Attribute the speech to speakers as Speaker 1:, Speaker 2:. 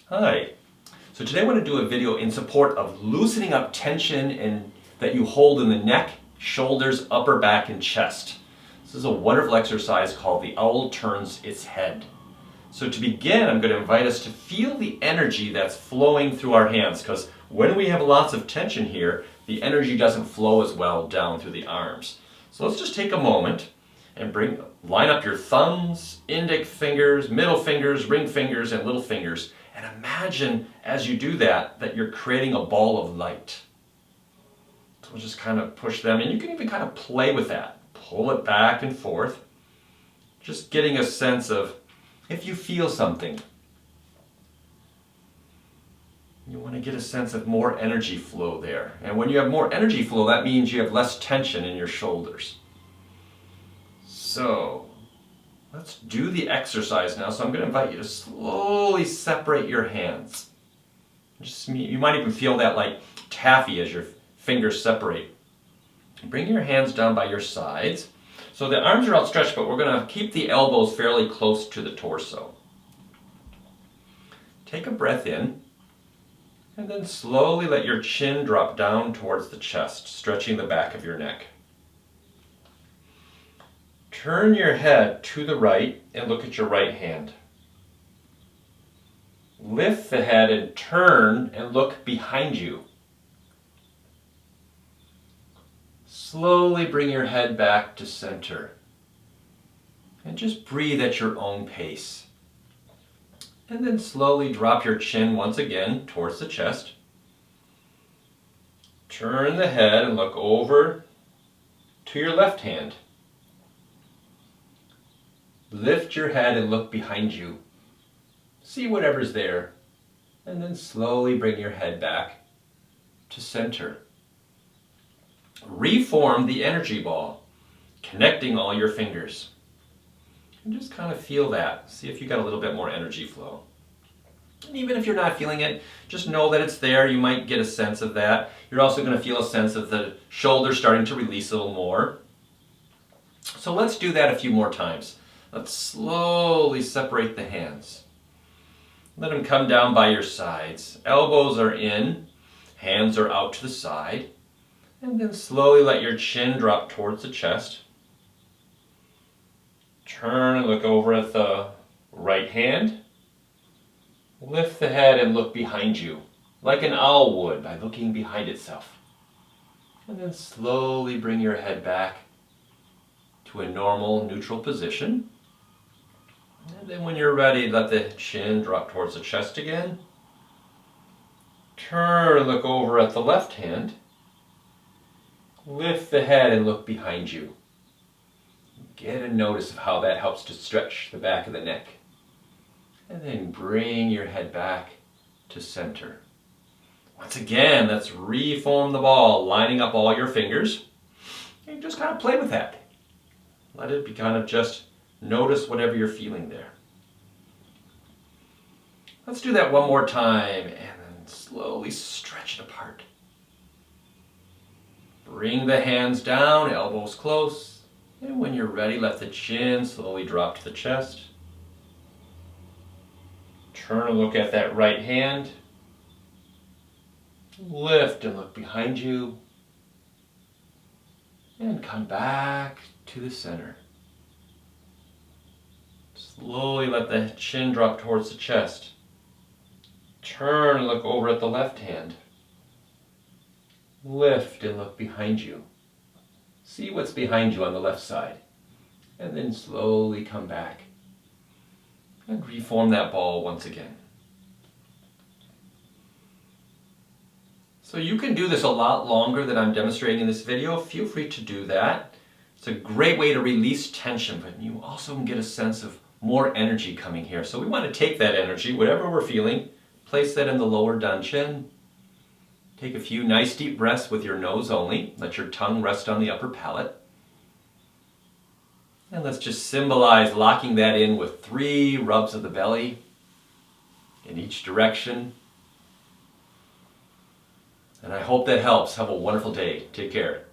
Speaker 1: Hi. So today I want to do a video in support of loosening up tension that you hold in the neck, shoulders, upper back, and chest. This is a wonderful exercise called the owl turns its head. So to begin, I'm going to invite us to feel the energy that's flowing through our hands, because when we have lots of tension here, the energy doesn't flow as well down through the arms. So let's just take a moment and line up your thumbs, index fingers, middle fingers, ring fingers, and little fingers. And imagine as you do that, that you're creating a ball of light. So we'll just kind of push them, and you can even kind of play with that. Pull it back and forth. Just getting a sense of if you feel something. You want to get a sense of more energy flow there. And when you have more energy flow, that means you have less tension in your shoulders. So let's do the exercise now. So I'm going to invite you to slowly separate your hands. You might even feel that like taffy as your fingers separate. Bring your hands down by your sides. So the arms are outstretched, but we're going to keep the elbows fairly close to the torso. Take a breath in, and then slowly let your chin drop down towards the chest, stretching the back of your neck. Turn your head to the right and look at your right hand. Lift the head and turn and look behind you. Slowly bring your head back to center. And just breathe at your own pace. And then slowly drop your chin once again towards the chest. Turn the head and look over to your left hand. Lift your head and look behind you. See whatever's there. And then slowly bring your head back to center. Reform the energy ball, connecting all your fingers. And just kind of feel that. See if you got a little bit more energy flow. And even if you're not feeling it, just know that it's there. You might get a sense of that. You're also going to feel a sense of the shoulders starting to release a little more. So let's do that a few more times. Let's slowly separate the hands. Let them come down by your sides. Elbows are in, hands are out to the side. And then slowly let your chin drop towards the chest. Turn and look over at the right hand. Lift the head and look behind you, like an owl would by looking behind itself. And then slowly bring your head back to a normal, neutral position. And then when you're ready, let the chin drop towards the chest again. Turn and look over at the left hand. Lift the head and look behind you. Get a notice of how that helps to stretch the back of the neck. And then bring your head back to center. Once again, let's reform the ball, lining up all your fingers. And just kind of play with that. Let it be kind of just notice whatever you're feeling there. Let's do that one more time and then slowly stretch it apart. Bring the hands down, elbows close, and when you're ready, let the chin slowly drop to the chest. Turn and look at that right hand. Lift and look behind you. And come back to the center. Slowly let the chin drop towards the chest. Turn and look over at the left hand. Lift and look behind you. See what's behind you on the left side. And then slowly come back. And reform that ball once again. So you can do this a lot longer than I'm demonstrating in this video. Feel free to do that. It's a great way to release tension, but you also can get a sense of more energy coming here. So we want to take that energy, whatever we're feeling, place that in the lower dantian. Take a few nice deep breaths with your nose only. Let your tongue rest on the upper palate. And let's just symbolize locking that in with 3 rubs of the belly in each direction. And I hope that helps. Have a wonderful day. Take care.